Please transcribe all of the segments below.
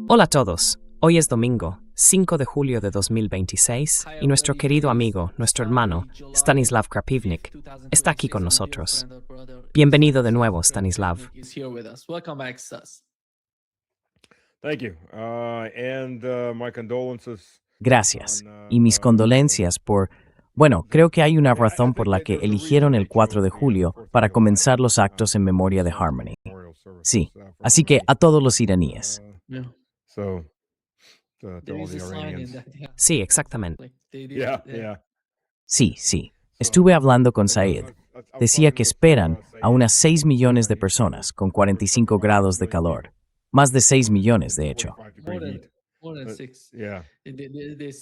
Hola a todos. Hoy es domingo, 5 de julio de 2026, y nuestro querido amigo, nuestro hermano, Stanislav Krapivnik, está aquí con nosotros. Bienvenido de nuevo, Stanislav. Thank you. My condolences Gracias. on Y mis condolencias por... Bueno, creo que hay una razón por la que eligieron el 4 de julio para comenzar los actos en memoria de Harmony. Sí, así que a todos los iraníes. So, to all the Iranians. Sí, exactamente. Yeah. Sí. Estuve hablando con Said. Decía que esperan a unas 6 millones de personas con 45 grados de calor. Más de 6 millones, de hecho. Yeah.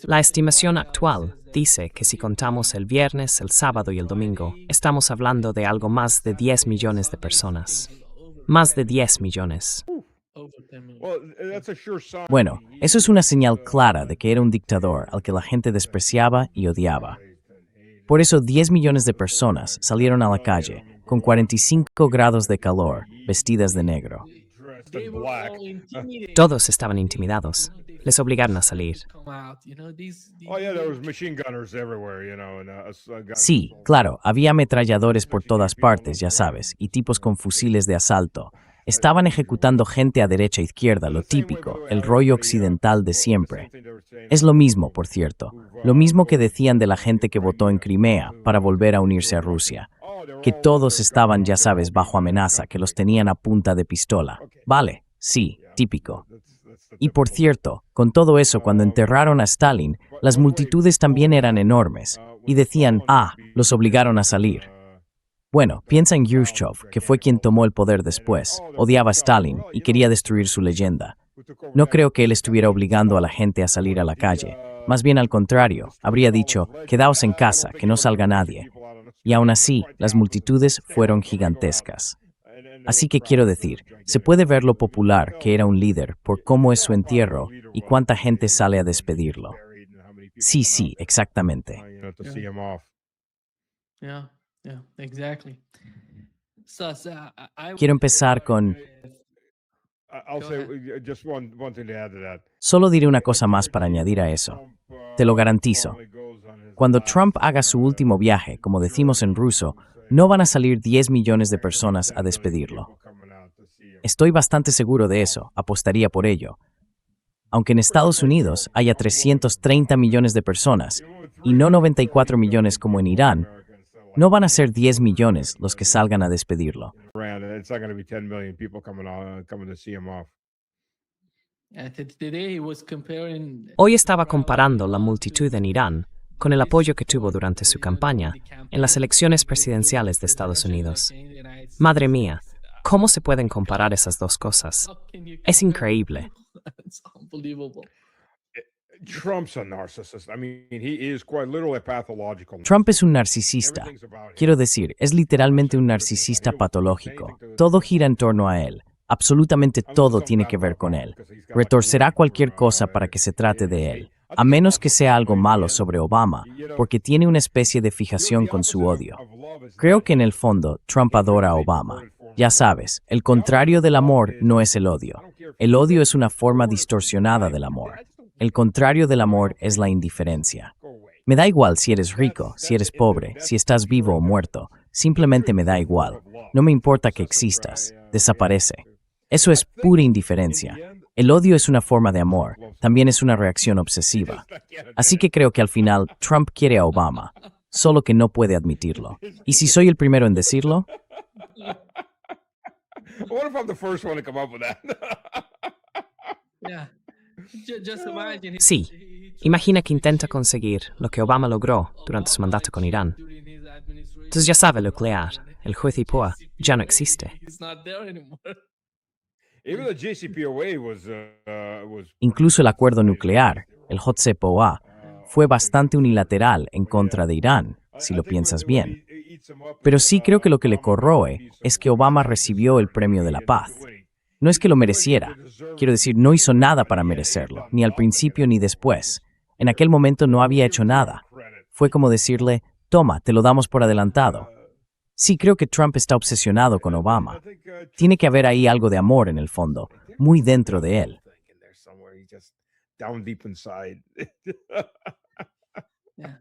La estimación actual dice que si contamos el viernes, el sábado y el domingo, estamos hablando de algo más de 10 millones de personas. Más de 10 millones. Well, that's a sure sign. Bueno, eso es una señal clara de que era un dictador al que la gente despreciaba y odiaba. Por eso 10 millones de personas salieron a la calle con 45 grados de calor, vestidas de negro. Dressed in black. Todos estaban intimidados. Les obligaron a salir. Oh yeah, there was machine gunners everywhere, and guys Sí, with all- claro, había ametralladores por todas partes, ya sabes, y tipos con fusiles de asalto. Estaban ejecutando gente a derecha e izquierda, lo típico, el rollo occidental de siempre. Es lo mismo, por cierto, lo mismo que decían de la gente que votó en Crimea para volver a unirse a Rusia, que todos estaban, ya sabes, bajo amenaza, que los tenían a punta de pistola. Vale, sí, típico. Y por cierto, con todo eso, cuando enterraron a Stalin, las multitudes también eran enormes, y decían, los obligaron a salir. Bueno, piensa en Khrushchev, que fue quien tomó el poder después, odiaba a Stalin y quería destruir su leyenda. No creo que él estuviera obligando a la gente a salir a la calle. Más bien al contrario, habría dicho, quedaos en casa, que no salga nadie. Y aún así, las multitudes fueron gigantescas. Así que quiero decir, se puede ver lo popular que era un líder por cómo es su entierro y cuánta gente sale a despedirlo. Sí, exactamente. To see him off. Yeah, exactly. Quiero empezar con... I'll Go say ahead. just one thing to add to that. Solo diré una cosa más para añadir a eso. Te lo garantizo. Cuando Trump haga su último viaje, como decimos en ruso, no van a salir 10 millones de personas a despedirlo. Estoy bastante seguro de eso, apostaría por ello. Aunque en Estados Unidos haya 330 millones de personas, y no 94 millones como en Irán, no van a ser 10 millones los que salgan a despedirlo. It's not going to be 10 million people coming to see him off. Today he was comparing Hoy estaba comparando la multitud en Irán con el apoyo que tuvo durante su campaña en las elecciones presidenciales de Estados Unidos. Madre mía, ¿cómo se pueden comparar esas dos cosas? Es increíble. It's unbelievable. Trump's a narcissist. I mean, he is quite literally a pathological. Trump es un narcisista. Everything's about him. Quiero decir, es literalmente un narcisista patológico. Todo gira en torno a él. Absolutamente todo tiene que ver con él. Retorcerá cualquier cosa para que se trate de él, a menos que sea algo malo sobre Obama, porque tiene una especie de fijación con su odio. Creo que en el fondo, Trump adora a Obama. Ya sabes, el contrario del amor no es el odio. El odio es una forma distorsionada del amor. El contrario del amor es la indiferencia. Me da igual si eres rico, si eres pobre, si estás vivo o muerto. Simplemente me da igual. No me importa que existas. Desaparece. Eso es pura indiferencia. El odio es una forma de amor. También es una reacción obsesiva. Así que creo que al final Trump quiere a Obama. Solo que no puede admitirlo. ¿Y si soy el primero en decirlo? What if I'm the first one to come up with that? Yeah. Just imagine. Sí, imagina que intenta conseguir lo que Obama logró durante su mandato con Irán. Entonces ya sabe nuclear, el juez IPOA ya no existe. He's not there anymore. Even the JCPOA was Incluso el acuerdo nuclear, el JCPOA, fue bastante unilateral en contra de Irán, si lo piensas bien. Pero sí creo que lo que le corroe es que Obama recibió el premio de la paz. No es que lo mereciera. Quiero decir, no hizo nada para merecerlo, ni al principio ni después. En aquel momento no había hecho nada. Fue como decirle, toma, te lo damos por adelantado. Sí, creo que Trump está obsesionado con Obama. Tiene que haber ahí algo de amor en el fondo, muy dentro de él. down deep inside. Yeah.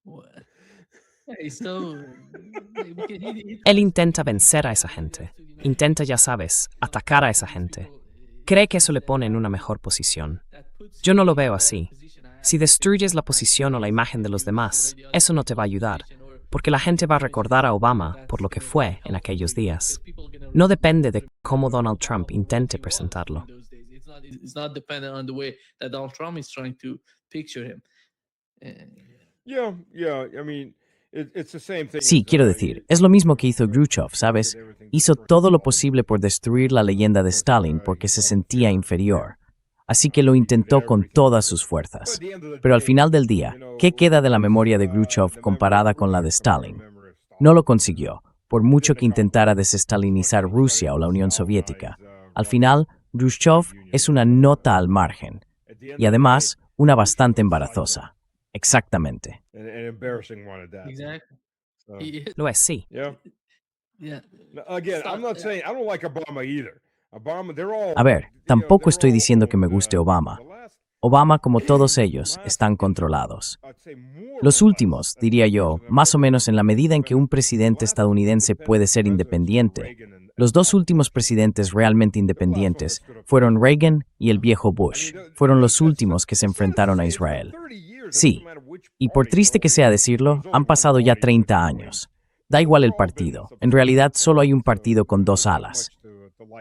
Well, yeah, so because Él intenta vencer a esa gente. Intenta, ya sabes, atacar a esa gente. Cree que eso le pone en una mejor posición. Yo no lo veo así. Si destruyes la posición o la imagen de los demás, eso no te va a ayudar, porque la gente va a recordar a Obama por lo que fue en aquellos días. No depende de cómo Donald Trump intente presentarlo. It's not dependent on the way that Donald Trump is trying to picture him. Yeah, yeah. I mean, it's the same thing. Sí, as, quiero decir, es lo mismo que hizo Khrushchev, did ¿sabes? everything to Hizo protect todo lo himself. posible por destruir la leyenda de Stalin porque se sentía inferior. Así que lo intentó con todas sus fuerzas. Pero al final del día, ¿qué queda de la memoria de Khrushchev comparada con la de Stalin? No lo consiguió, por mucho que intentara desestalinizar Rusia o la Unión Soviética. Al final, Khrushchev es una nota al margen, y además, una bastante embarazosa. Exactamente. An embarrassing one at that. Exactly. So, Lo es, sí. yeah. Yeah. Now, again, I'm not saying I don't like Obama either. Obama, they're all. A ver, tampoco estoy diciendo que me guste Obama. Obama, como todos ellos, están controlados. Los últimos, diría yo, más o menos en la medida en que un presidente estadounidense puede ser independiente. Los dos últimos presidentes realmente independientes fueron Reagan y el viejo Bush. Fueron los últimos que se enfrentaron a Israel. Sí, y por triste que sea decirlo, han pasado ya 30 años. Da igual el partido. En realidad solo hay un partido con dos alas.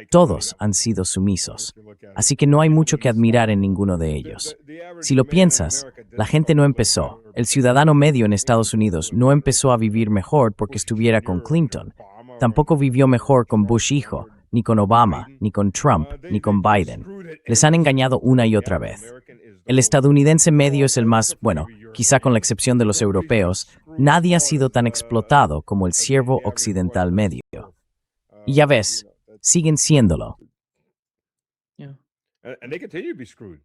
Todos han sido sumisos. Así que no hay mucho que admirar en ninguno de ellos. Si lo piensas, la gente no empezó. El ciudadano medio en Estados Unidos no empezó a vivir mejor porque estuviera con Clinton. Tampoco vivió mejor con Bush hijo, ni con Obama, ni con Trump, ni con Biden. Les han engañado una y otra vez. El estadounidense medio es el más, bueno, quizá con la excepción de los europeos, nadie ha sido tan explotado como el siervo occidental medio. Y ya ves, siguen siéndolo. Yeah. And they continue to be screwed.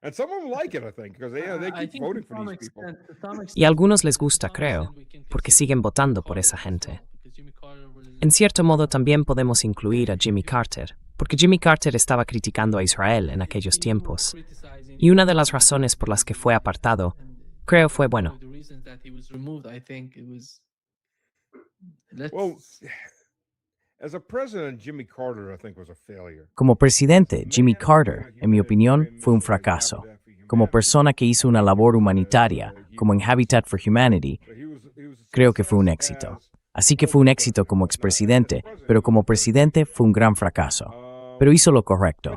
And some of them like it, I think, because they I keep think voting to for some these people. extent- to some Y a extent- algunos les gusta, to some creo, extent we can porque consider siguen votando por Carter esa as gente. well, because Jimmy Carter was- En cierto modo también podemos incluir a Jimmy Carter, porque Jimmy Carter estaba criticando a Israel en aquellos tiempos. Y una de las razones por las que fue apartado, creo fue, bueno, The reasons that he was removed, I think it was. Let's- Well, as a president, Jimmy Carter, I think, was a failure. Como presidente, Jimmy Carter, en mi opinión, fue un fracaso. Como persona que hizo una labor humanitaria, como en Habitat for Humanity, creo que fue un éxito. Así que fue un éxito como expresidente, pero como presidente fue un gran fracaso. Pero hizo lo correcto.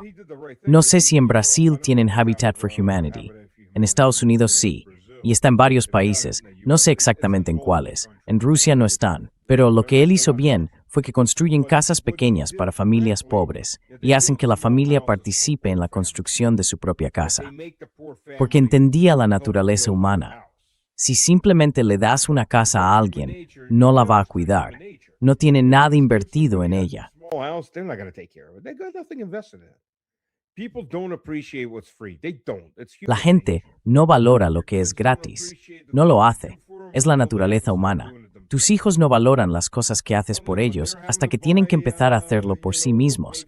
No sé si en Brasil tienen Habitat for Humanity. En Estados Unidos sí, y está en varios países, no sé exactamente en cuáles. En Rusia no están. Pero lo que él hizo bien fue que construyen casas pequeñas para familias pobres y hacen que la familia participe en la construcción de su propia casa. Porque entendía la naturaleza humana. Si simplemente le das una casa a alguien, no la va a cuidar. No tiene nada invertido en ella. Small house, they're not going to take care of it. They got nothing invested in it. People don't appreciate what's free. They don't. It's La human gente nature. no valora lo que es gratis. No lo hace. Es la naturaleza humana. Tus hijos no valoran las cosas que haces por ellos hasta que tienen que empezar a hacerlo por sí mismos.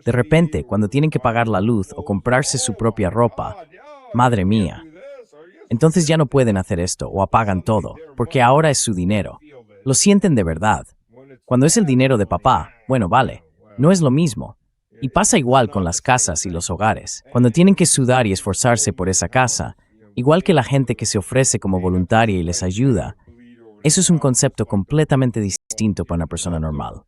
De repente, cuando tienen que pagar la luz o comprarse su propia ropa, madre mía. Entonces ya no pueden hacer esto o apagan todo, porque ahora es su dinero. Lo sienten de verdad. Cuando es el dinero de papá, bueno, vale, no es lo mismo. Y pasa igual con las casas y los hogares. Cuando tienen que sudar y esforzarse por esa casa, igual que la gente que se ofrece como voluntaria y les ayuda, eso es un concepto completamente distinto para una persona normal.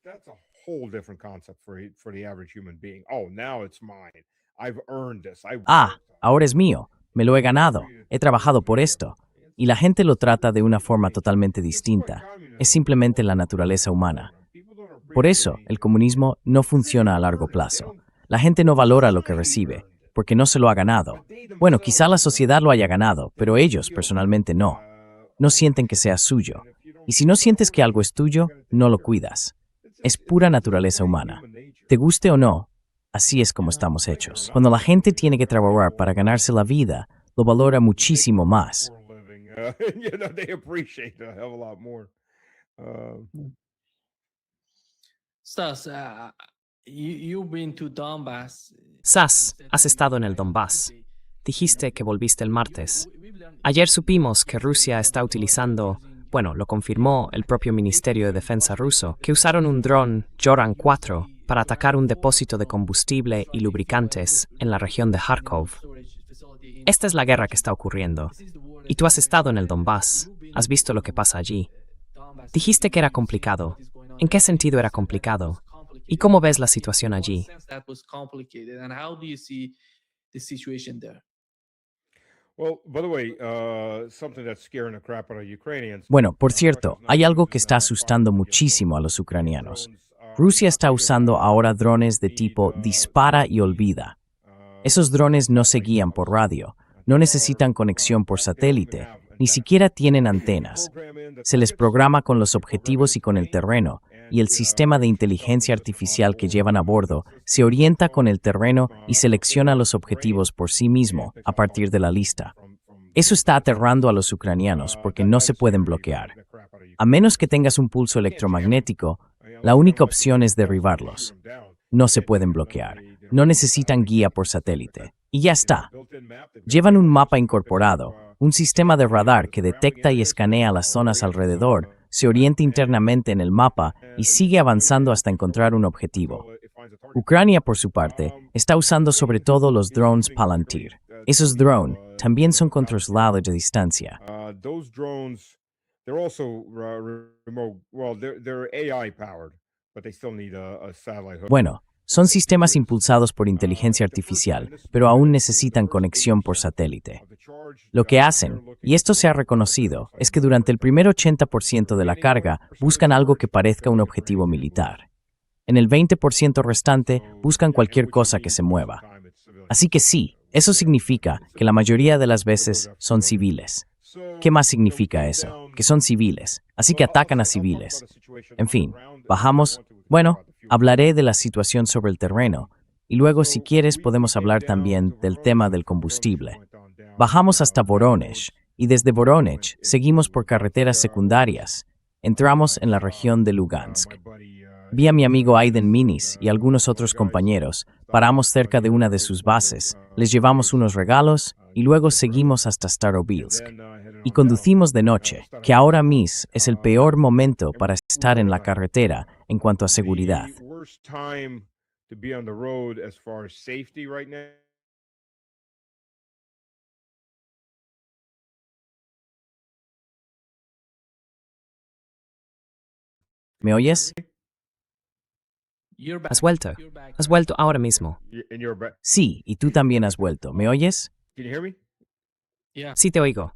That's a whole different concept for the average human being. Oh, now it's mine. I've earned this. Ah, ahora es mío, me lo he ganado, he trabajado por esto. Y la gente lo trata de una forma totalmente distinta. Es simplemente la naturaleza humana. Por eso, el comunismo no funciona a largo plazo. La gente no valora lo que recibe, porque no se lo ha ganado. Bueno, quizá la sociedad lo haya ganado, pero ellos personalmente no. No sienten que sea suyo. Y si no sientes que algo es tuyo, no lo cuidas. Es pura naturaleza humana. Te guste o no, así es como estamos hechos. Cuando la gente tiene que trabajar para ganarse la vida, lo valora muchísimo más. They appreciate it a hell of a lot more. Stas, you've been to Donbass. Sas, has estado en el Donbass. Dijiste que volviste el martes. Ayer supimos que Rusia está utilizando, bueno, lo confirmó el propio Ministerio de Defensa ruso, que usaron un dron Joran 4 para atacar un depósito de combustible y lubricantes en la región de Kharkov. Esta es la guerra que está ocurriendo. Y tú has estado en el Donbass, has visto lo que pasa allí. Dijiste que era complicado. ¿En qué sentido era complicado? ¿Y cómo ves la situación allí? Bueno, por cierto, hay algo que está asustando muchísimo a los ucranianos. Rusia está usando ahora drones de tipo dispara y olvida. Esos drones no se guían por radio, no necesitan conexión por satélite, ni siquiera tienen antenas. Se les programa con los objetivos y con el terreno, y el sistema de inteligencia artificial que llevan a bordo se orienta con el terreno y selecciona los objetivos por sí mismo a partir de la lista. Eso está aterrando a los ucranianos porque no se pueden bloquear. A menos que tengas un pulso electromagnético, la única opción es derribarlos. No se pueden bloquear, no necesitan guía por satélite. Y ya está. Llevan un mapa incorporado, un sistema de radar que detecta y escanea las zonas alrededor, se orienta internamente en el mapa y sigue avanzando hasta encontrar un objetivo. Ucrania, por su parte, está usando sobre todo los drones Palantir. Esos drones también son controlados de distancia. Bueno, son sistemas impulsados por inteligencia artificial, pero aún necesitan conexión por satélite. Lo que hacen, y esto se ha reconocido, es que durante el primer 80% de la carga buscan algo que parezca un objetivo militar. En el 20% restante buscan cualquier cosa que se mueva. Así que sí, eso significa que la mayoría de las veces son civiles. ¿Qué más significa eso? Que son civiles, así que atacan a civiles. En fin, bajamos. Bueno, hablaré de la situación sobre el terreno, y luego si quieres podemos hablar también del tema del combustible. Bajamos hasta Voronezh, y desde Voronezh seguimos por carreteras secundarias. Entramos en la región de Lugansk. Vi a mi amigo Aiden Minis y algunos otros compañeros, paramos cerca de una de sus bases, les llevamos unos regalos y luego seguimos hasta Starobilsk. Y conducimos de noche, que ahora mismo es el peor momento para estar en la carretera en cuanto a seguridad. ¿Me oyes? ¿Has vuelto? ¿Has vuelto ahora mismo? Sí, y tú también has vuelto. ¿Me oyes? Sí te oigo.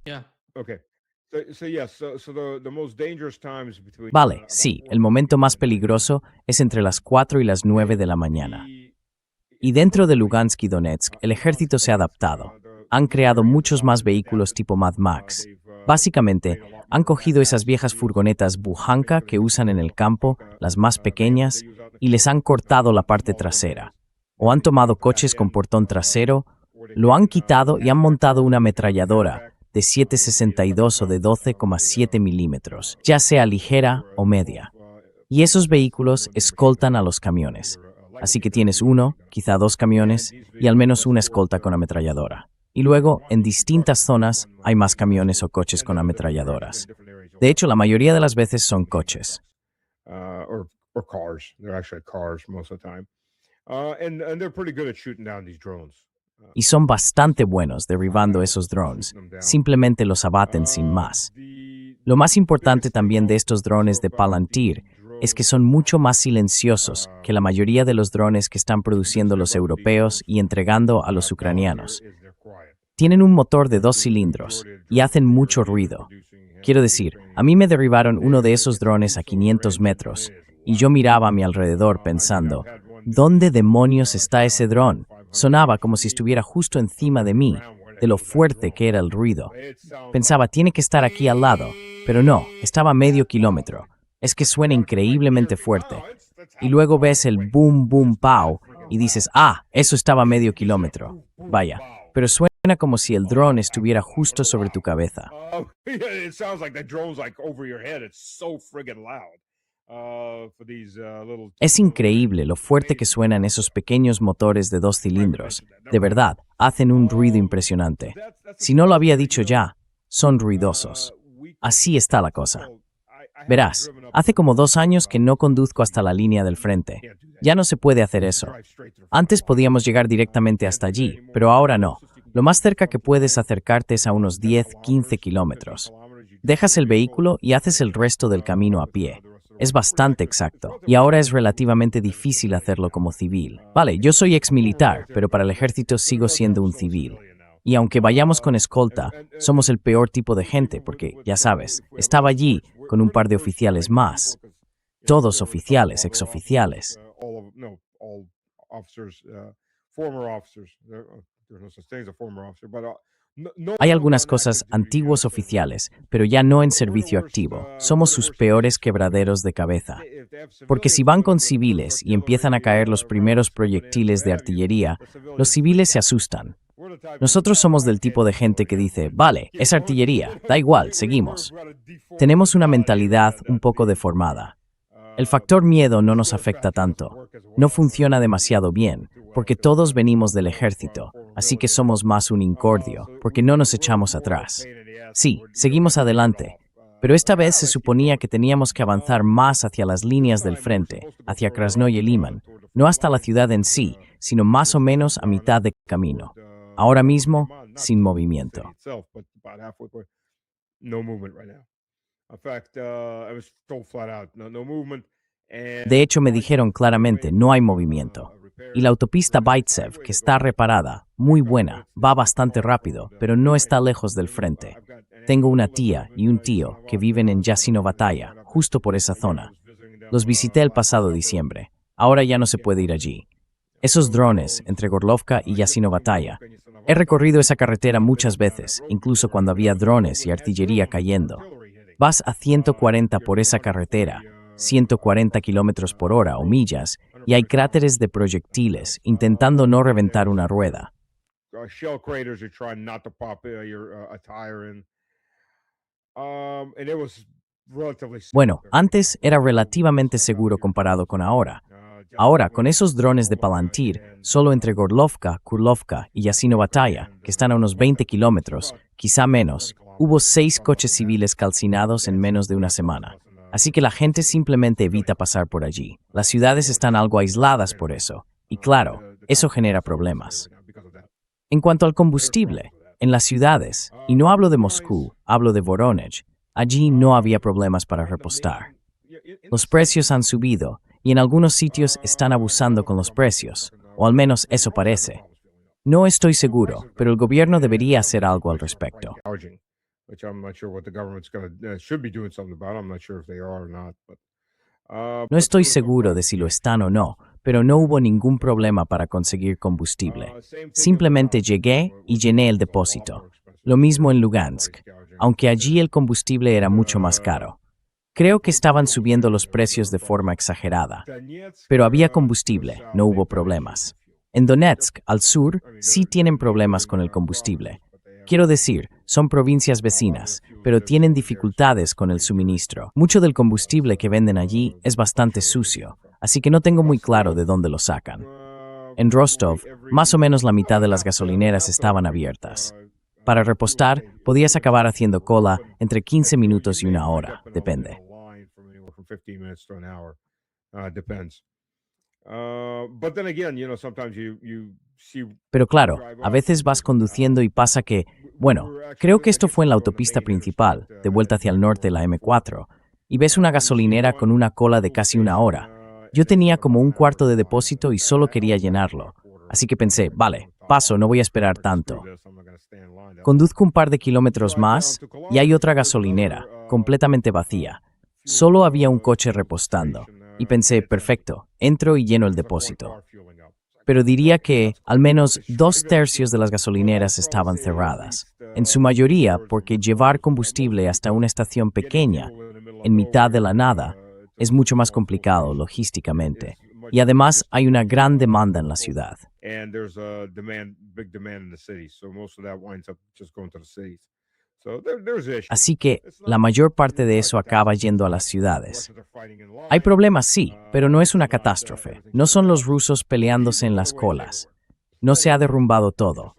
Vale, sí, el momento más peligroso es entre las 4 y las 9 de la mañana. Y dentro de Lugansk y Donetsk, el ejército se ha adaptado. Han creado muchos más vehículos tipo Mad Max. Básicamente, han cogido esas viejas furgonetas Bujanka que usan en el campo, las más pequeñas, y les han cortado la parte trasera. O han tomado coches con portón trasero, lo han quitado y han montado una ametralladora de 7.62 o de 12,7 milímetros, ya sea ligera o media. Y esos vehículos escoltan a los camiones. Así que tienes uno, quizá dos camiones, y al menos una escolta con ametralladora. Y luego, en distintas zonas, hay más camiones o coches con ametralladoras. De hecho, la mayoría de las veces son coches. Y son bastante buenos derribando esos drones. Simplemente los abaten sin más. Lo más importante también de estos drones de Palantir es que son mucho más silenciosos que la mayoría de los drones que están produciendo los europeos y entregando a los ucranianos. Tienen un motor de 2 cilindros y hacen mucho ruido. Quiero decir, a mí me derribaron uno de esos drones a 500 metros y yo miraba a mi alrededor pensando, ¿dónde demonios está ese dron? Sonaba como si estuviera justo encima de mí, de lo fuerte que era el ruido. Pensaba, tiene que estar aquí al lado, pero no, estaba a medio kilómetro. Es que suena increíblemente fuerte. Y luego ves el boom, boom, pow, y dices, eso estaba a medio kilómetro. Vaya, pero suena como si el dron estuviera justo sobre tu cabeza. Es increíble lo fuerte que suenan esos pequeños motores de 2 cilindros. De verdad, hacen un ruido impresionante. Si no lo había dicho ya, son ruidosos. Así está la cosa. Verás, hace como 2 años que no conduzco hasta la línea del frente. Ya no se puede hacer eso. Antes podíamos llegar directamente hasta allí, pero ahora no. Lo más cerca que puedes acercarte es a unos 10-15 kilómetros. Dejas el vehículo y haces el resto del camino a pie. Es bastante exacto, y ahora es relativamente difícil hacerlo como civil. Vale, yo soy exmilitar, pero para el ejército sigo siendo un civil. Y aunque vayamos con escolta, somos el peor tipo de gente porque, ya sabes, estaba allí con un par de oficiales más. Todos oficiales, exoficiales. Hay algunas cosas antiguos oficiales, pero ya no en servicio activo. Somos sus peores quebraderos de cabeza. Porque si van con civiles y empiezan a caer los primeros proyectiles de artillería, los civiles se asustan. Nosotros somos del tipo de gente que dice, vale, es artillería, da igual, seguimos. Tenemos una mentalidad un poco deformada. El factor miedo no nos afecta tanto. No funciona demasiado bien, porque todos venimos del ejército, así que somos más un incordio, porque no nos echamos atrás. Sí, seguimos adelante, pero esta vez se suponía que teníamos que avanzar más hacia las líneas del frente, hacia Krasnoye Liman, no hasta la ciudad en sí, sino más o menos a mitad de camino. Ahora mismo, sin movimiento. De hecho, me dijeron claramente, no hay movimiento. Y la autopista Baitsev, que está reparada, muy buena, va bastante rápido, pero no está lejos del frente. Tengo una tía y un tío que viven en Yasinovataya, justo por esa zona. Los visité el pasado diciembre. Ahora ya no se puede ir allí. Esos drones entre Gorlovka y Yasinovataya. He recorrido esa carretera muchas veces, incluso cuando había drones y artillería cayendo. Vas a 140 por esa carretera, 140 kilómetros por hora o millas, y hay cráteres de proyectiles intentando no reventar una rueda. Bueno, antes era relativamente seguro comparado con ahora. Ahora, con esos drones de Palantir, solo entre Gorlovka, Kurlovka y Yasinovataya, que están a unos 20 kilómetros, quizá menos, hubo 6 coches civiles calcinados en menos de una semana. Así que la gente simplemente evita pasar por allí. Las ciudades están algo aisladas por eso. Y claro, eso genera problemas. En cuanto al combustible, en las ciudades, y no hablo de Moscú, hablo de Voronezh, allí no había problemas para repostar. Los precios han subido, y en algunos sitios están abusando con los precios, o al menos eso parece. No estoy seguro, pero el gobierno debería hacer algo al respecto. No estoy seguro de si lo están o no, pero no hubo ningún problema para conseguir combustible. Simplemente llegué y llené el depósito. Lo mismo en Lugansk, aunque allí el combustible era mucho más caro. Creo que estaban subiendo los precios de forma exagerada. Pero había combustible, no hubo problemas. En Donetsk, al sur, sí tienen problemas con el combustible. Quiero decir, son provincias vecinas, pero tienen dificultades con el suministro. Mucho del combustible que venden allí es bastante sucio, así que no tengo muy claro de dónde lo sacan. En Rostov, más o menos la mitad de las gasolineras estaban abiertas. Para repostar, podías acabar haciendo cola entre 15 minutos y una hora, depende. Pero claro, a veces vas conduciendo y pasa que, bueno, creo que esto fue en la autopista principal, de vuelta hacia el norte, la M4, y ves una gasolinera con una cola de casi una hora. Yo tenía como un cuarto de depósito y solo quería llenarlo, así que pensé, vale, paso, no voy a esperar tanto. Conduzco un par de kilómetros más y hay otra gasolinera, completamente vacía. Solo había un coche repostando, y pensé, perfecto, entro y lleno el depósito. Pero diría que al menos 2/3 de las gasolineras estaban cerradas, en su mayoría porque llevar combustible hasta una estación pequeña, en mitad de la nada, es mucho más complicado logísticamente, y además hay una gran demanda en la ciudad. Así que la mayor parte de eso acaba yendo a las ciudades. Hay problemas, sí, pero no es una catástrofe. No son los rusos peleándose en las colas. No se ha derrumbado todo.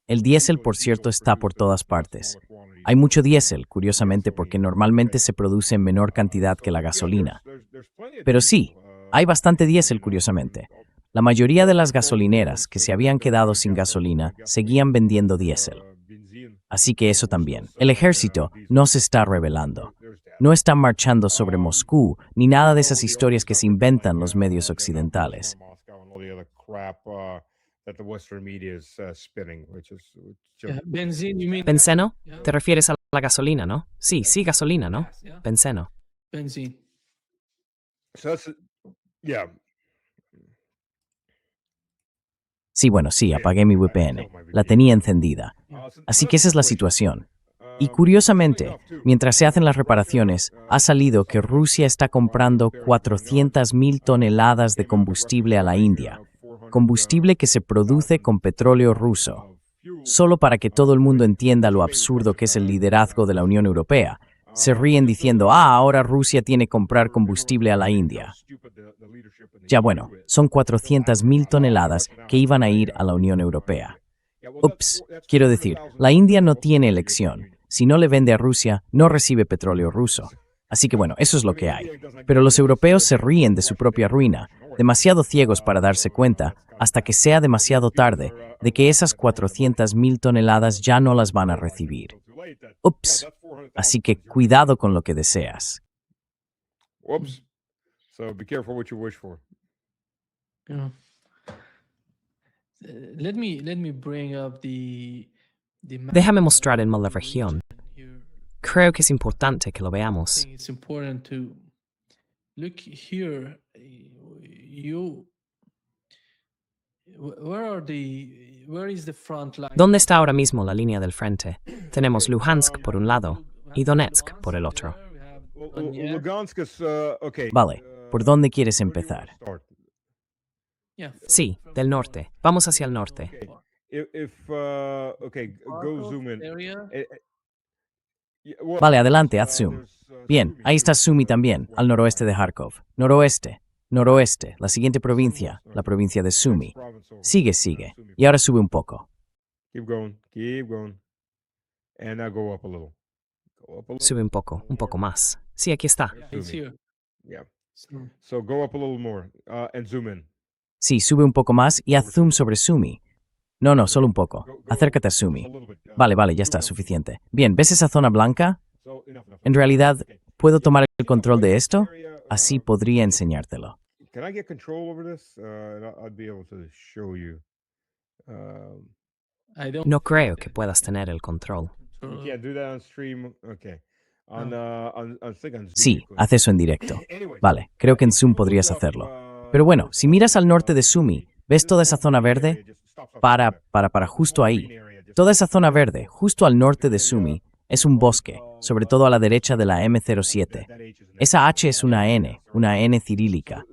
El diésel, por cierto, está por todas partes. Hay mucho diésel, curiosamente, porque normalmente se produce en menor cantidad que la gasolina. Pero sí, hay bastante diésel, curiosamente. La mayoría de las gasolineras que se habían quedado sin gasolina seguían vendiendo diésel. Así que eso también. El ejército no se está rebelando. No están marchando sobre Moscú, ni nada de esas historias que se inventan los medios occidentales. Benzene, you mean? ¿Benceno? ¿Te refieres a la gasolina, no? Sí, sí, gasolina, ¿no? Benceno. Benzene. Sí, bueno, sí, apagué mi VPN. La tenía encendida. Así que esa es la situación. Y curiosamente, mientras se hacen las reparaciones, ha salido que Rusia está comprando 400.000 toneladas de combustible a la India. Combustible que se produce con petróleo ruso. Solo para que todo el mundo entienda lo absurdo que es el liderazgo de la Unión Europea. Se ríen diciendo, ahora Rusia tiene que comprar combustible a la India. Ya bueno, son 400.000 toneladas que iban a ir a la Unión Europea. Ups, quiero decir, la India no tiene elección. Si no le vende a Rusia, no recibe petróleo ruso. Así que bueno, eso es lo que hay. Pero los europeos se ríen de su propia ruina, demasiado ciegos para darse cuenta, hasta que sea demasiado tarde, de que esas 400.000 toneladas ya no las van a recibir. Ups. Así que cuidado con lo que deseas. Whoops. So be careful what you wish for. Yeah. Let me bring up the map Déjame mostrar el mapa de la región. here. Creo que es importante que lo I veamos. think it's important to look here. Where is the front line? ¿Dónde está ahora mismo la línea del frente? Tenemos Luhansk por un lado y Donetsk por el otro. Lugansk is okay. Vale, ¿por dónde quieres empezar? Start. Sí, del norte. Vamos hacia el norte. Go zoom in. Vale, adelante, haz zoom. Bien, ahí está Sumy también, al noroeste de Kharkov. Noroeste, la siguiente provincia, la provincia de Sumy. Sigue. Y ahora sube un poco. Keep going. And now go up a little. Sube un poco más. Sí, aquí está. It's here. Yeah. So, So go up a little more and zoom in. Sí, sube un poco más y haz zoom sobre Sumy. No, solo un poco. Acércate a Sumy. Vale, ya está, suficiente. Bien, ¿ves esa zona blanca? En realidad, ¿puedo tomar el control de esto? Así podría enseñártelo. Can I get control over this? I'd be able to show you. I don't. No creo que puedas tener el control. You can't do that on stream. Okay. On think on Zoom Sí, you could. haz eso en directo. Anyway, Vale, creo que en Zoom podrías hacerlo. Pero bueno, si miras al norte de Sumy, ¿ves toda esa zona verde? Para justo ahí. Toda esa zona verde, justo al norte de Sumy, es un bosque, sobre todo a la derecha de la M07. Esa H es una N cirílica.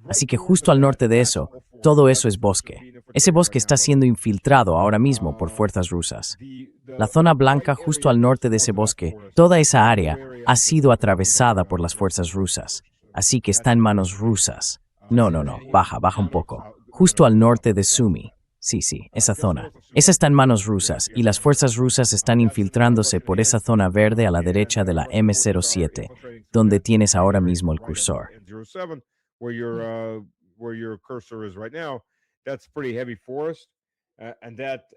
Así que justo al norte de eso, todo eso es bosque. Ese bosque está siendo infiltrado ahora mismo por fuerzas rusas. La zona blanca justo al norte de ese bosque, toda esa área, ha sido atravesada por las fuerzas rusas. Así que está en manos rusas. No, baja un poco. Justo al norte de Sumy. Sí, esa zona. Esa está en manos rusas y las fuerzas rusas están infiltrándose por esa zona verde a la derecha de la M07, donde tienes ahora mismo el cursor. Where your cursor is right now, that's pretty heavy forest.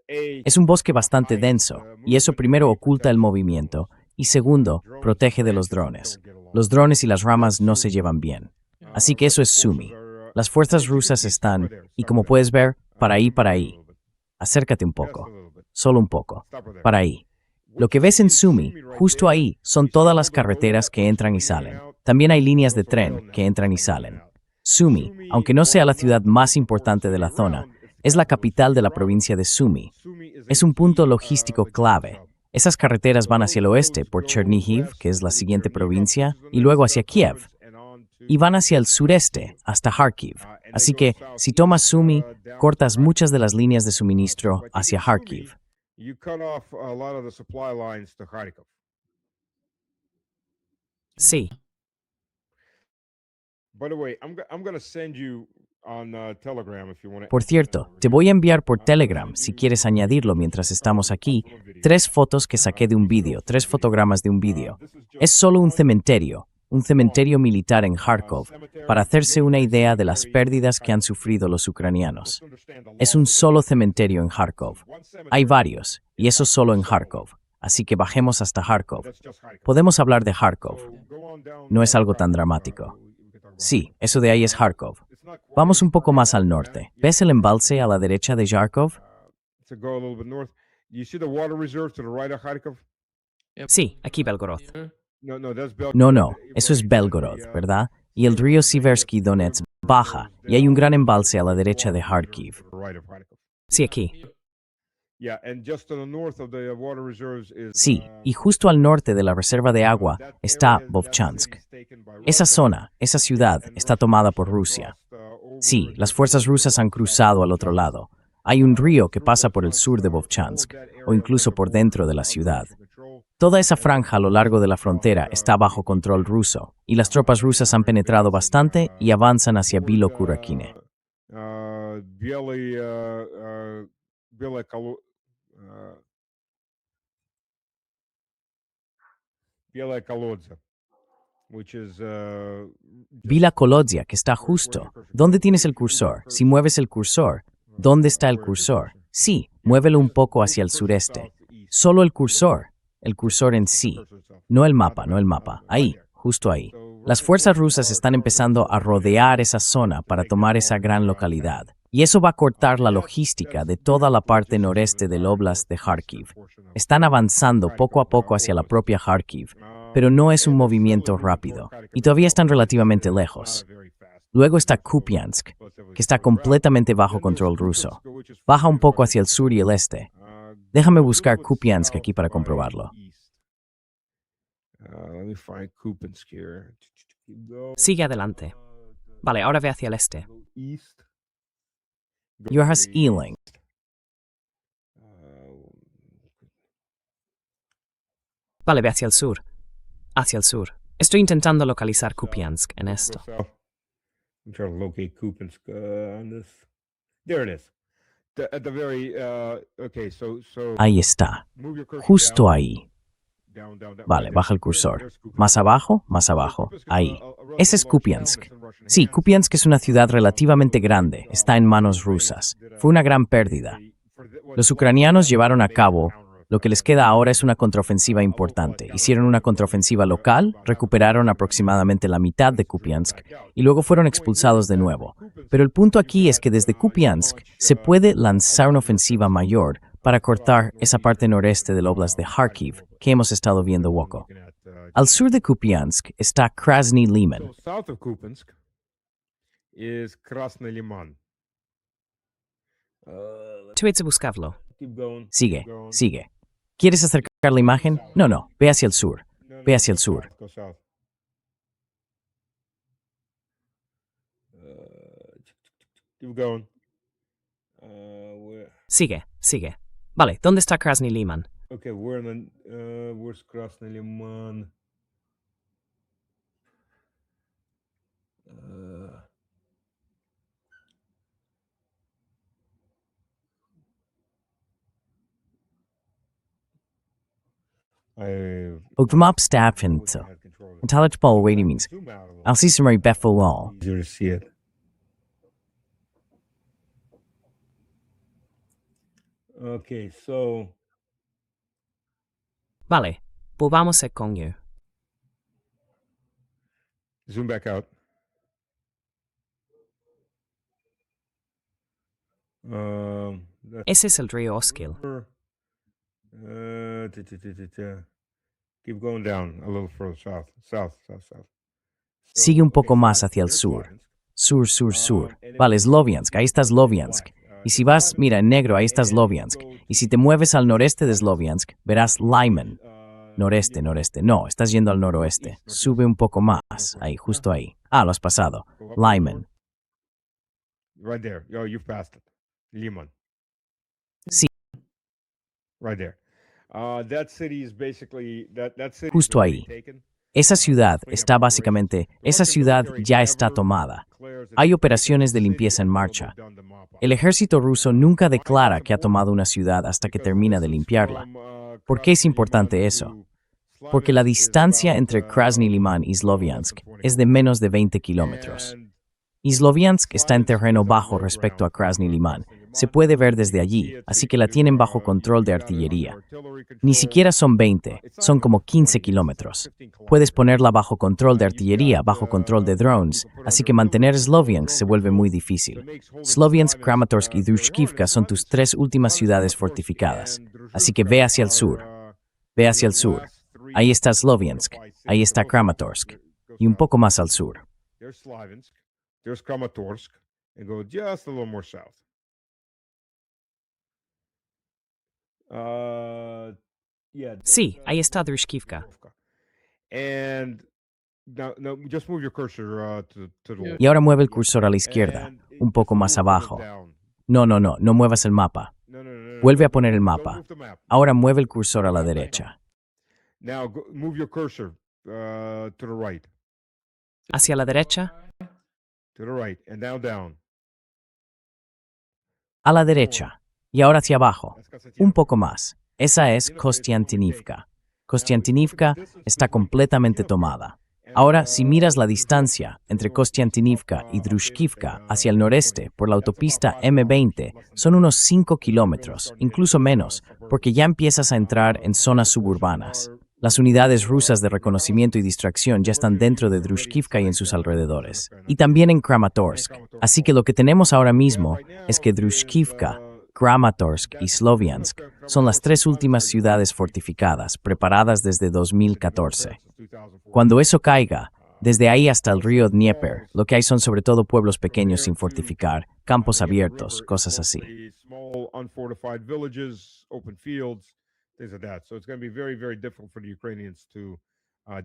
Es un bosque bastante denso, y eso primero oculta el movimiento, y segundo, protege de los drones. Los drones y las ramas no se llevan bien. Así que eso es Sumy. Las fuerzas rusas están, y como puedes ver, para ahí. Acércate un poco. Solo un poco. Para ahí. Lo que ves en Sumy, justo ahí, son todas las carreteras que entran y salen. También hay líneas de tren que entran y salen. Sumy, aunque no sea la ciudad más importante de la zona, es la capital de la provincia de Sumy. Es un punto logístico clave. Esas carreteras van hacia el oeste por Chernihiv, que es la siguiente provincia, y luego hacia Kiev. Y van hacia el sureste, hasta Kharkiv. Así que, si tomas Sumy, cortas muchas de las líneas de suministro hacia Kharkiv. You cut off a lot of the supply lines to Kharkov. Sí, By the way, I'm gonna send you on Telegram if you want to. Por cierto, te voy a enviar por Telegram, si quieres añadirlo mientras estamos aquí, 3 fotos que saqué de un vídeo, 3 fotogramas de un vídeo. Es solo un cementerio militar en Kharkov, para hacerse una idea de las pérdidas que han sufrido los ucranianos. Es un solo cementerio en Kharkov. Hay varios, y eso solo en Kharkov. Así que bajemos hasta Kharkov. Podemos hablar de Kharkov. No es algo tan dramático. Sí, eso de ahí es Kharkov. Vamos un poco más al norte. ¿Ves el embalse a la derecha de Kharkov? To go a little bit north. You see the water reserve to the right of Kharkov? sí, aquí Belgorod. No, that's Belgorod. No, eso es Belgorod, ¿verdad? Y el río Siversky Donets baja, y hay un gran embalse a la derecha de Kharkiv. Right of Kharkov. Sí, aquí. Yeah, and just to the north of the water reserves is. Sí, y justo al norte de la reserva de agua está Vovchansk. Esa zona, esa ciudad, está tomada por Rusia. Sí, las fuerzas rusas han cruzado al otro lado. Hay un río que pasa por el sur de Vovchansk, o incluso por dentro de la ciudad. Toda esa franja a lo largo de la frontera está bajo control ruso, y las tropas rusas han penetrado bastante y avanzan hacia Bilo-Kurakine. Bielaya Kolodza, which is Vila Kolodzia, que está justo. ¿Dónde tienes el cursor? Si mueves el cursor, ¿dónde está el cursor? Sí, muévelo un poco hacia el sureste. Solo el cursor en sí. No el mapa. Ahí, justo ahí. Las fuerzas rusas están empezando a rodear esa zona para tomar esa gran localidad. Y eso va a cortar la logística de toda la parte noreste del Oblast de Kharkiv. Están avanzando poco a poco hacia la propia Kharkiv, pero no es un movimiento rápido, y todavía están relativamente lejos. Luego está Kupiansk, que está completamente bajo control ruso. Baja un poco hacia el sur y el este. Déjame buscar Kupiansk aquí para comprobarlo. Let me find Kupiansk here. Sigue adelante. Vale, ahora ve hacia el este. East. Yohas Ealing. Vale, ve hacia el sur. Hacia el sur. Estoy intentando localizar Kupiansk en esto. South. I'm trying to locate Kupiansk on this. There it is. At the very okay, so Ahí está. move your cursor Justo down, ahí. down. Vale, Right baja el there. cursor. There's Kupiansk. Más abajo, ahí. Ese es Kupiansk. Sí, Kupiansk Kupiansk es una ciudad relativamente grande, está en manos rusas. Fue una gran pérdida. Los ucranianos llevaron a cabo, lo que les queda ahora es una contraofensiva importante. Hicieron una contraofensiva local, recuperaron aproximadamente la mitad de Kupiansk y luego fueron expulsados de nuevo. Pero el punto aquí es que desde Kupiansk se puede lanzar una ofensiva mayor para cortar esa parte noreste del Oblast de Kharkiv que hemos estado viendo Woko. Al sur de Kupiansk está Krasny Liman. So south of Kupiansk is Krasny Liman. Tú a buscarlo. Keep going. Sigue. ¿Quieres acercar la imagen? No, ve hacia el sur. Ve hacia el sur. Go south. Keep going. Sigue. Vale, ¿dónde está Krasny Liman? Okay, we're in the, where's Krasny Liman? I Ogmop staff and so. had control of it. Intelligent ball waiting means. Zoom out a little. I'll see some Beffolol. Easier to see it. Okay, so Vale, volvamos a Konyu. zoom back out. That's Ese es el río Oskil. Keep going down a little further south. Sigue un poco más hacia el sur. Sur. Vale, Sloviansk, ahí está Sloviansk. Y si vas, mira, en negro, ahí está Sloviansk. Y si te mueves al noreste de Sloviansk, verás Lyman. Noreste. No, estás yendo al noroeste. Sube un poco más. Ahí, justo ahí. Ah, lo has pasado. Lyman. Right there. Oh, you've passed it. Liman. right there. That city is basically that city is Justo already ahí. taken. Esa ciudad está básicamente, esa ciudad ya está tomada. Hay operaciones de limpieza en marcha. El ejército ruso nunca declara que ha tomado una ciudad hasta que termina de limpiarla. ¿Por qué es importante eso? Porque la distancia entre Krasny Liman y Sloviansk es de menos de 20 kilómetros. Y Sloviansk está en terreno bajo respecto a Krasny Liman. Se puede ver desde allí, así que la tienen bajo control de artillería. Ni siquiera son 20, son como 15 kilómetros. Puedes ponerla bajo control de artillería, bajo control de drones, así que mantener Sloviansk se vuelve muy difícil. Sloviansk, Kramatorsk y Drushkivka son tus 3 últimas ciudades fortificadas, así que ve hacia el sur. Ve hacia el sur. Ahí está Sloviansk, ahí está Kramatorsk, y un poco más al sur. There's Slaviansk, there's Kramatorsk, and go just a little more south. Yeah. Sí, ahí está Drushkivka. And now just move your cursor to the Y ahora mueve el cursor a la izquierda, un poco más abajo. No muevas el mapa. Vuelve a poner el mapa. Ahora mueve el cursor a la derecha. Now move your cursor to the right. Hacia la derecha, To the right, and now down. A la derecha. Y ahora hacia abajo. Un poco más. Esa es Kostiantynivka. Kostiantynivka está completamente tomada. Ahora, si miras la distancia entre Kostiantynivka y Drushkivka hacia el noreste por la autopista M20, son unos 5 kilómetros, incluso menos, porque ya empiezas a entrar en zonas suburbanas. Las unidades rusas de reconocimiento y distracción ya están dentro de Drushkivka y en sus alrededores, y también en Kramatorsk. Así que lo que tenemos ahora mismo es que Drushkivka, Kramatorsk y Sloviansk son las 3 últimas ciudades fortificadas, preparadas desde 2014. Cuando eso caiga, desde ahí hasta el río Dnieper, lo que hay son sobre todo pueblos pequeños sin fortificar, campos abiertos, cosas así. Small unfortified villages, open fields, things like that. So it's going to be very, very difficult for the Ukrainians to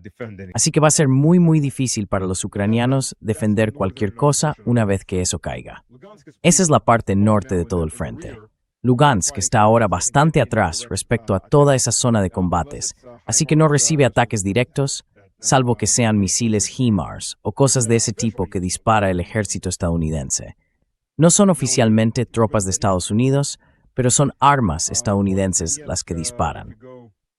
defend anything. Así que va a ser muy difícil para los ucranianos defender cualquier cosa una vez que eso caiga. Esa es la parte norte de todo el frente. Lugansk está ahora bastante atrás respecto a toda esa zona de combates, así que no recibe ataques directos, salvo que sean misiles HIMARS o cosas de ese tipo que dispara el ejército estadounidense. No son oficialmente tropas de Estados Unidos, pero son armas estadounidenses las que disparan.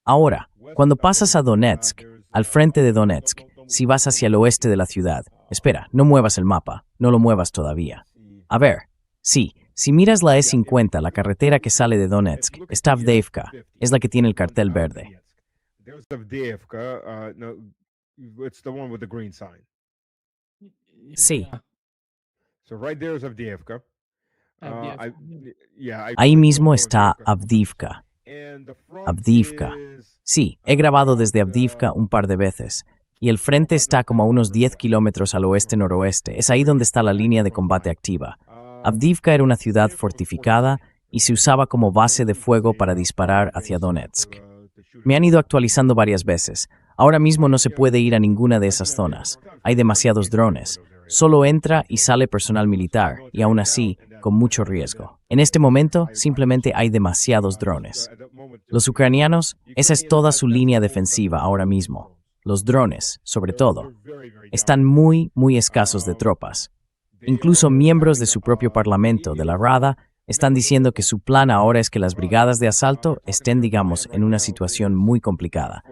Ahora, cuando pasas a Donetsk, al frente de Donetsk, si vas hacia el oeste de la ciudad, espera, no muevas el mapa, no lo muevas todavía. A ver, sí, si miras la E50, la carretera que sale de Donetsk, está Avdiivka, es la que tiene el cartel verde. There's Avdiivka, no, it's the one with the green sign. sí. So right there is Avdiivka. Ahí mismo está Avdiivka. Avdiivka. Sí, he grabado desde Avdiivka un par de veces, y el frente está como a unos 10 kilómetros al oeste-noroeste, es ahí donde está la línea de combate activa. Avdiivka era una ciudad fortificada y se usaba como base de fuego para disparar hacia Donetsk. Me han ido actualizando varias veces. Ahora mismo no se puede ir a ninguna de esas zonas. Hay demasiados drones. Solo entra y sale personal militar, y aún así, con mucho riesgo. En este momento, simplemente hay demasiados drones. Los ucranianos, esa es toda su línea defensiva ahora mismo. Los drones, sobre todo, están muy escasos de tropas. Incluso miembros de su propio parlamento, de la Rada, están diciendo que su plan ahora es que las brigadas de asalto estén, digamos, en una situación muy complicada.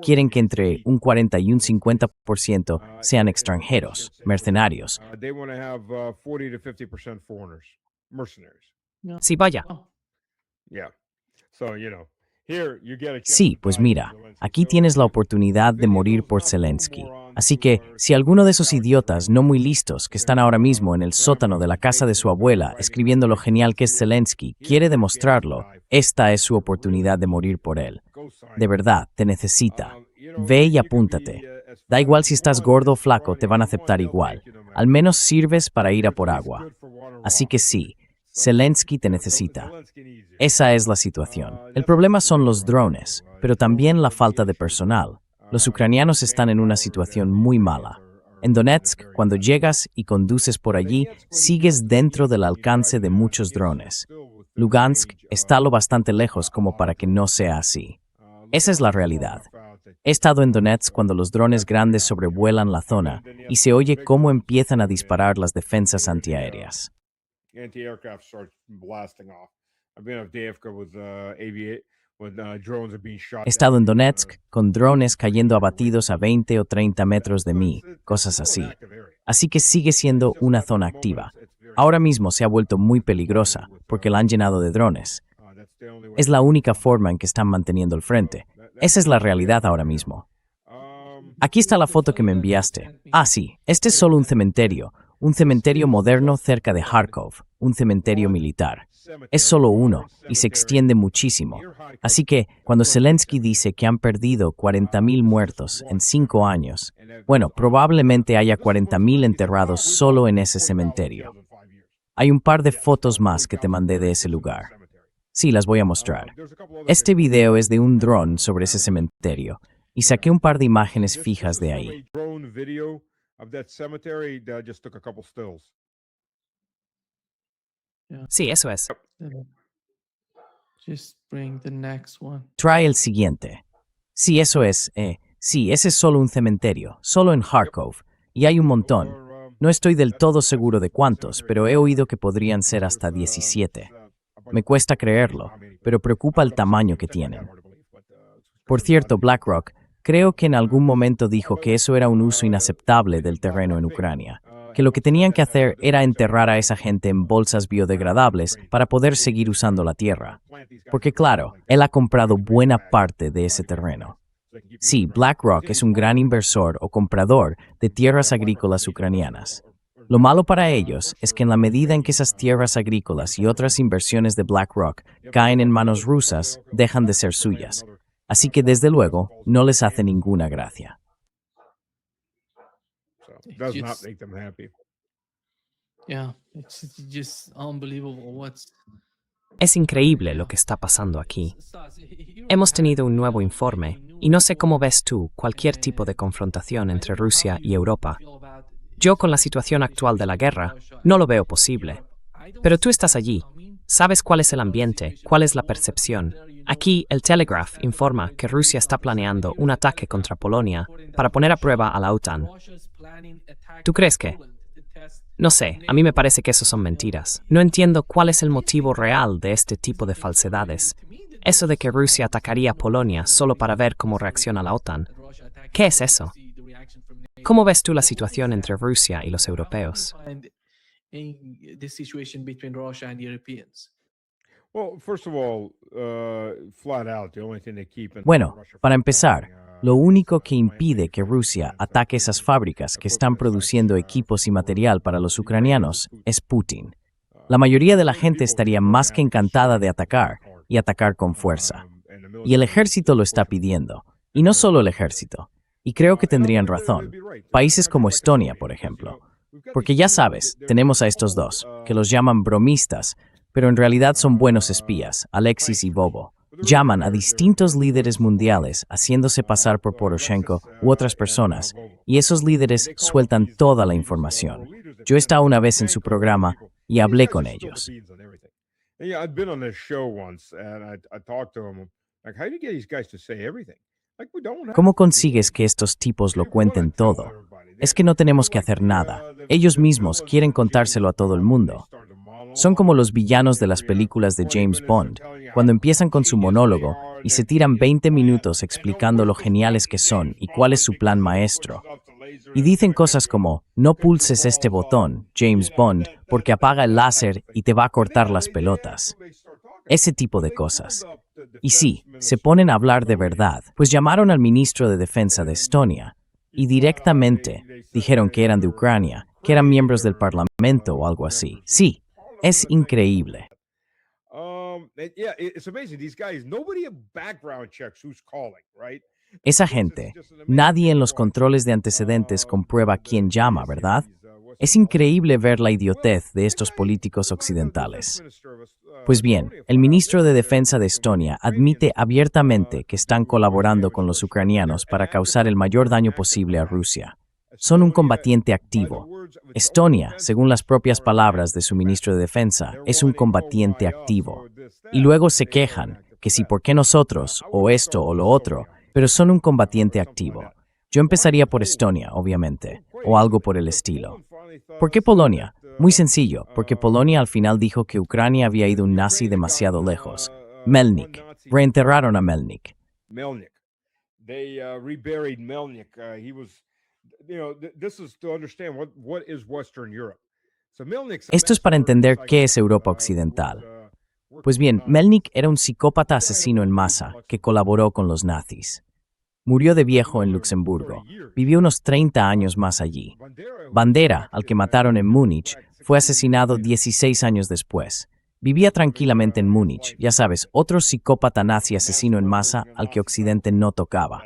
Quieren que entre un 40 y un 50% sean extranjeros, mercenarios. They want to have 40 to 50% foreigners, mercenaries. Sí, vaya. Yeah. So, here you get a chance Sí, to pues die mira, for Zelensky. aquí tienes la oportunidad de morir por Zelensky. Así que, si alguno de esos idiotas no muy listos que están ahora mismo en el sótano de la casa de su abuela escribiendo lo genial que es Zelensky quiere demostrarlo, esta es su oportunidad de morir por él. De verdad, te necesita. Ve y apúntate. Da igual si estás gordo o flaco, te van a aceptar igual. Al menos sirves para ir a por agua. Así que sí, Zelensky te necesita. Esa es la situación. El problema son los drones, pero también la falta de personal. Los ucranianos están en una situación muy mala. En Donetsk, cuando llegas y conduces por allí, sigues dentro del alcance de muchos drones. Lugansk está lo bastante lejos como para que no sea así. Esa es la realidad. He estado en Donetsk cuando los drones grandes sobrevuelan la zona y se oye cómo empiezan a disparar las defensas antiaéreas. He estado en Donetsk con drones cayendo abatidos a 20 o 30 metros de mí, cosas así. Así que sigue siendo una zona activa. Ahora mismo se ha vuelto muy peligrosa porque la han llenado de drones. Es la única forma en que están manteniendo el frente. Esa es la realidad ahora mismo. Aquí está la foto que me enviaste. Ah, sí, este es solo un cementerio moderno cerca de Kharkov, un cementerio militar. Es solo uno y se extiende muchísimo. Así que, cuando Zelensky dice que han perdido 40.000 muertos en 5 años, bueno, probablemente haya 40.000 enterrados solo en ese cementerio. Hay un par de fotos más que te mandé de ese lugar. Sí, las voy a mostrar. Este video es de un dron sobre ese cementerio y saqué un par de imágenes fijas de ahí. Sí, eso es. Just bring the next one. Trae el siguiente. Sí, eso es. Sí, ese es solo un cementerio, solo en Kharkov. Y hay un montón. No estoy del todo seguro de cuántos, pero he oído que podrían ser hasta 17. Me cuesta creerlo, pero preocupa el tamaño que tienen. Por cierto, BlackRock, creo que en algún momento dijo que eso era un uso inaceptable del terreno en Ucrania, que lo que tenían que hacer era enterrar a esa gente en bolsas biodegradables para poder seguir usando la tierra. Porque claro, él ha comprado buena parte de ese terreno. Sí, BlackRock es un gran inversor o comprador de tierras agrícolas ucranianas. Lo malo para ellos es que en la medida en que esas tierras agrícolas y otras inversiones de BlackRock caen en manos rusas, dejan de ser suyas. Así que desde luego, no les hace ninguna gracia. Yeah, it's just unbelievable what's. Es increíble lo que está pasando aquí. Hemos tenido un nuevo informe y no sé cómo ves tú cualquier tipo de confrontación entre Rusia y Europa. Yo, con la situación actual de la guerra, no lo veo posible. Pero tú estás allí. Sabes cuál es el ambiente, cuál es la percepción. Aquí, el Telegraph informa que Rusia está planeando un ataque contra Polonia para poner a prueba a la OTAN. ¿Tú crees que? No sé, a mí me parece que eso son mentiras. No entiendo cuál es el motivo real de este tipo de falsedades. Eso de que Rusia atacaría a Polonia solo para ver cómo reacciona la OTAN. ¿Qué es eso? ¿Cómo ves tú la situación entre Rusia y los europeos? Bueno, para empezar, lo único que impide que Rusia ataque esas fábricas que están produciendo equipos y material para los ucranianos es Putin. La mayoría de la gente estaría más que encantada de atacar, y atacar con fuerza. Y el ejército lo está pidiendo. Y no solo el ejército. Y creo que tendrían razón. Países como Estonia, por ejemplo. Porque ya sabes, tenemos a estos dos, que los llaman bromistas, pero en realidad son buenos espías, Alexis y Bobo. Llaman a distintos líderes mundiales haciéndose pasar por Poroshenko u otras personas, y esos líderes sueltan toda la información. Yo he estado una vez en su programa y hablé con ellos. ¿Cómo consigues que estos tipos lo cuenten todo? Es que no tenemos que hacer nada. Ellos mismos quieren contárselo a todo el mundo. Son como los villanos de las películas de James Bond, cuando empiezan con su monólogo y se tiran 20 minutos explicando lo geniales que son y cuál es su plan maestro. Y dicen cosas como, no pulses este botón, James Bond, porque apaga el láser y te va a cortar las pelotas. Ese tipo de cosas. Y sí, se ponen a hablar de verdad, pues llamaron al ministro de Defensa de Estonia y directamente dijeron que eran de Ucrania, que eran miembros del Parlamento o algo así. Sí, es increíble. Esa gente, nadie en los controles de antecedentes comprueba quién llama, ¿verdad? Es increíble ver la idiotez de estos políticos occidentales. Pues bien, el ministro de Defensa de Estonia admite abiertamente que están colaborando con los ucranianos para causar el mayor daño posible a Rusia. Son un combatiente activo, Estonia, según las propias palabras de su ministro de Defensa, es un combatiente activo. Y luego se quejan que si por qué nosotros, o esto o lo otro, pero son un combatiente activo. Yo empezaría por Estonia, obviamente, o algo por el estilo. ¿Por qué Polonia? Muy sencillo, porque Polonia al final dijo que Ucrania había ido un nazi demasiado lejos. Melnik. Reenterraron a Melnik. Melnik. They reburied Melnik. He was, this is to understand what is Western Europe. So Melnik's a Esto es para massacre entender qué es psychopath, Europa who Occidental. was, Pues bien, Melnik era un psicópata asesino en masa que colaboró con los nazis. Murió de viejo en Luxemburgo. Vivió unos 30 años más allí. Bandera, al que mataron en Múnich, fue asesinado 16 años después. Vivía tranquilamente en Múnich, ya sabes, otro psicópata nazi asesino en masa al que Occidente no tocaba.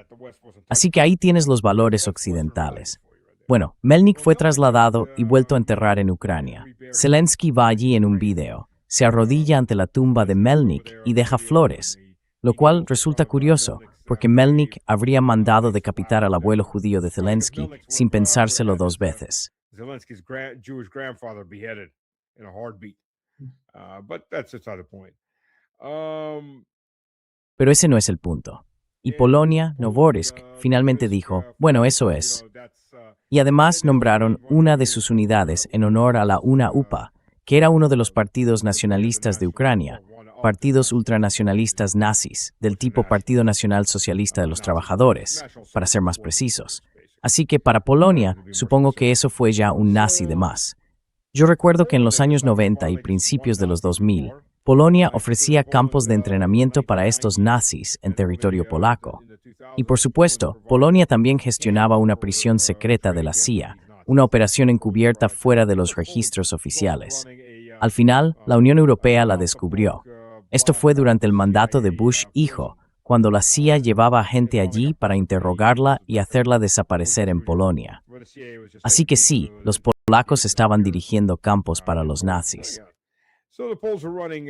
Así que ahí tienes los valores occidentales. Bueno, Melnik fue trasladado y vuelto a enterrar en Ucrania. Zelensky va allí en un video, se arrodilla ante la tumba de Melnik y deja flores, lo cual resulta curioso, porque Melnik habría mandado decapitar al abuelo judío de Zelensky sin pensárselo dos veces. Zelensky's Jewish grandfather beheaded in a heartbeat. But that's beside the point. Pero ese no es el punto. Y Polonia, Novorsk, finalmente dijo, bueno, eso es. Y además nombraron una de sus unidades en honor a la UNA UPA, que era uno de los partidos nacionalistas de Ucrania, partidos ultranacionalistas nazis, del tipo Partido Nacional Socialista de los Trabajadores, para ser más precisos. Así que para Polonia, supongo que eso fue ya un nazi de más. Yo recuerdo que en los años 90 y principios de los 2000, Polonia ofrecía campos de entrenamiento para estos nazis en territorio polaco. Y por supuesto, Polonia también gestionaba una prisión secreta de la CIA, una operación encubierta fuera de los registros oficiales. Al final, la Unión Europea la descubrió. Esto fue durante el mandato de Bush hijo, cuando la CIA llevaba a gente allí para interrogarla y hacerla desaparecer en Polonia. Así que sí, los polacos estaban dirigiendo campos para los nazis. So the Poles are running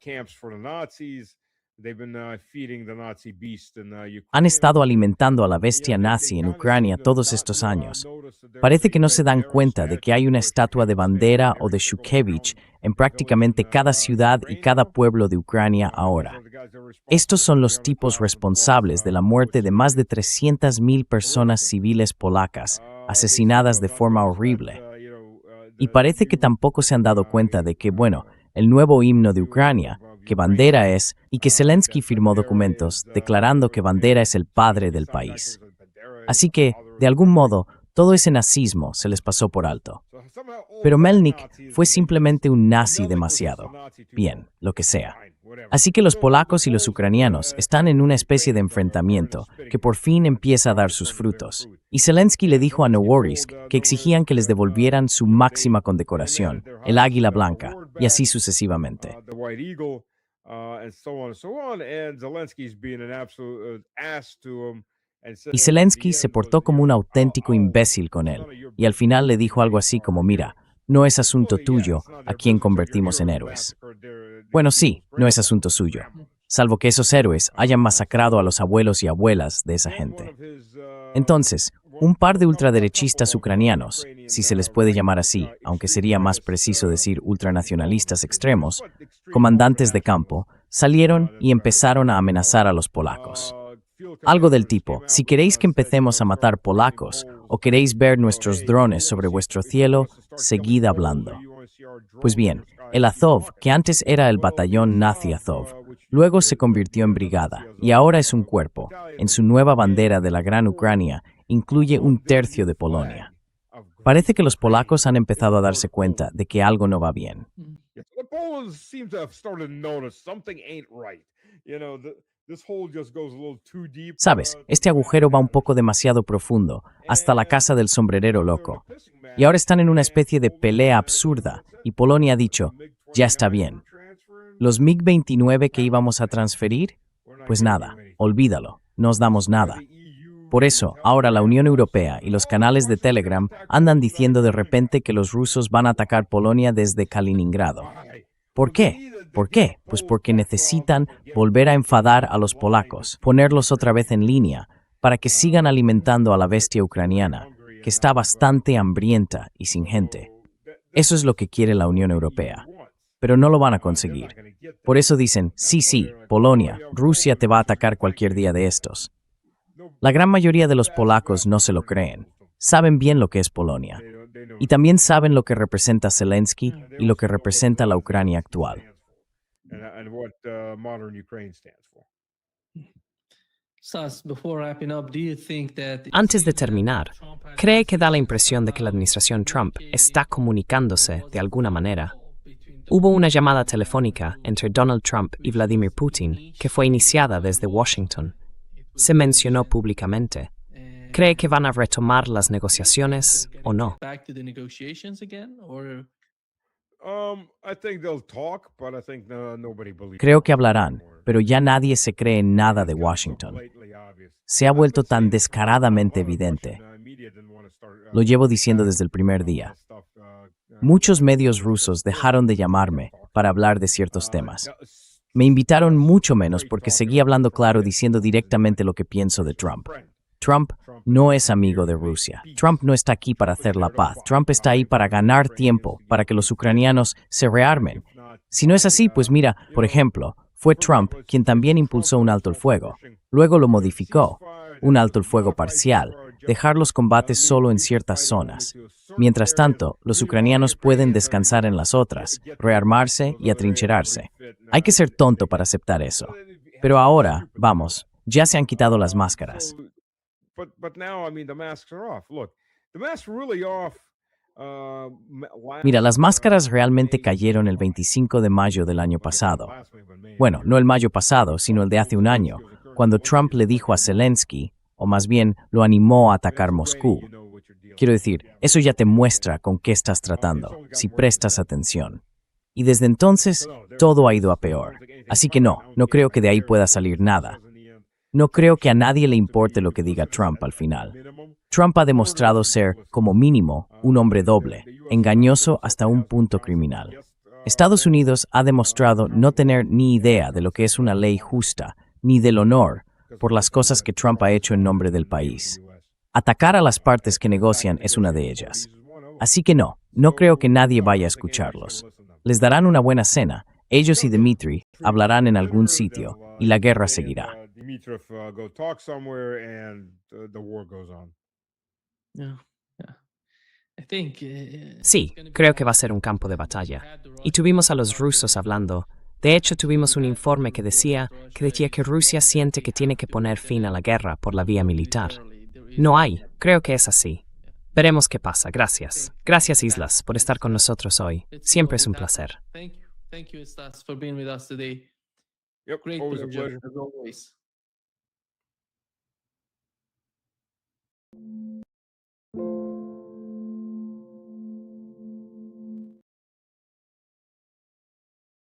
camps for the Nazis. They've been feeding the Nazi beast in Ukraine. Han estado alimentando a la bestia nazi en Ucrania todos estos años. Parece que no se dan cuenta de que hay una estatua de Bandera o de Shukevich en prácticamente cada ciudad y cada pueblo de Ucrania ahora. Estos son los tipos responsables de la muerte de más de 300,000 personas civiles polacas, asesinadas de forma horrible. Y parece que tampoco se han dado cuenta de que, bueno, el nuevo himno de Ucrania, que Bandera es, y que Zelensky firmó documentos declarando que Bandera es el padre del país. Así que, de algún modo, todo ese nazismo se les pasó por alto. Pero Melnik fue simplemente un nazi demasiado. Bien, lo que sea. Así que los polacos y los ucranianos están en una especie de enfrentamiento que por fin empieza a dar sus frutos. Y Zelensky le dijo a Novorsk que exigían que les devolvieran su máxima condecoración, el águila blanca, y así sucesivamente. Y Zelensky se portó como un auténtico imbécil con él, y al final le dijo algo así como, mira, no es asunto tuyo a quién convertimos en héroes. Bueno, sí, no es asunto suyo, salvo que esos héroes hayan masacrado a los abuelos y abuelas de esa gente. Entonces, un par de ultraderechistas ucranianos, si se les puede llamar así, aunque sería más preciso decir ultranacionalistas extremos, comandantes de campo, salieron y empezaron a amenazar a los polacos. Algo del tipo, si queréis que empecemos a matar polacos o queréis ver nuestros drones sobre vuestro cielo, seguid hablando. Pues bien, el Azov, que antes era el batallón nazi Azov, luego se convirtió en brigada y ahora es un cuerpo. En su nueva bandera de la Gran Ucrania incluye un tercio de Polonia. Parece que los polacos han empezado a darse cuenta de que algo no va bien. Sabes, este agujero va un poco demasiado profundo, hasta la casa del sombrerero loco. Y ahora están en una especie de pelea absurda, y Polonia ha dicho, ya está bien. ¿Los MiG-29 que íbamos a transferir? Pues nada, olvídalo, no os damos nada. Por eso, ahora la Unión Europea y los canales de Telegram andan diciendo de repente que los rusos van a atacar Polonia desde Kaliningrado. ¿Por qué? ¿Por qué? Pues porque necesitan volver a enfadar a los polacos, ponerlos otra vez en línea, para que sigan alimentando a la bestia ucraniana, que está bastante hambrienta y sin gente. Eso es lo que quiere la Unión Europea, pero no lo van a conseguir. Por eso dicen, sí, Polonia, Rusia te va a atacar cualquier día de estos. La gran mayoría de los polacos no se lo creen. Saben bien lo que es Polonia. Y también saben lo que representa Zelensky y lo que representa la Ucrania actual. Antes de terminar, ¿cree que da la impresión de que la administración Trump está comunicándose de alguna manera? Hubo una llamada telefónica entre Donald Trump y Vladimir Putin que fue iniciada desde Washington. Se mencionó públicamente. ¿Cree que van a retomar las negociaciones o no? Creo que hablarán, pero ya nadie se cree en nada de Washington. Se ha vuelto tan descaradamente evidente. Lo llevo diciendo desde el primer día. Muchos medios rusos dejaron de llamarme para hablar de ciertos temas. Me invitaron mucho menos porque seguí hablando claro diciendo directamente lo que pienso de Trump. Trump no es amigo de Rusia. Trump no está aquí para hacer la paz. Trump está ahí para ganar tiempo, para que los ucranianos se rearmen. Si no es así, pues mira, por ejemplo, fue Trump quien también impulsó un alto el fuego. Luego lo modificó, un alto el fuego parcial, dejar los combates solo en ciertas zonas. Mientras tanto, los ucranianos pueden descansar en las otras, rearmarse y atrincherarse. Hay que ser tonto para aceptar eso. Pero ahora, vamos, ya se han quitado las máscaras. Mira, las máscaras realmente cayeron el 25 de mayo del año pasado. Bueno, no el mayo pasado, sino el de hace un año, cuando Trump le dijo a Zelensky, o más bien lo animó a atacar Moscú. Quiero decir, eso ya te muestra con qué estás tratando, si prestas atención. Y desde entonces, todo ha ido a peor. Así que no creo que de ahí pueda salir nada. No creo que a nadie le importe lo que diga Trump al final. Trump ha demostrado ser, como mínimo, un hombre doble, engañoso hasta un punto criminal. Estados Unidos ha demostrado no tener ni idea de lo que es una ley justa, ni del honor, por las cosas que Trump ha hecho en nombre del país. Atacar a las partes que negocian es una de ellas. Así que no creo que nadie vaya a escucharlos. Les darán una buena cena, ellos y Dmitry hablarán en algún sitio, y la guerra seguirá. Sí, creo que va a ser un campo de batalla. Y tuvimos a los rusos hablando. De hecho, tuvimos un informe que decía que Rusia siente que tiene que poner fin a la guerra por la vía militar. No hay, creo que es así. Veremos qué pasa. Gracias. Gracias, Islas, por estar con nosotros hoy. Siempre es un placer. Thank you, Stas, for being with us today. Yep, Great always a pleasure, pleasure. as always.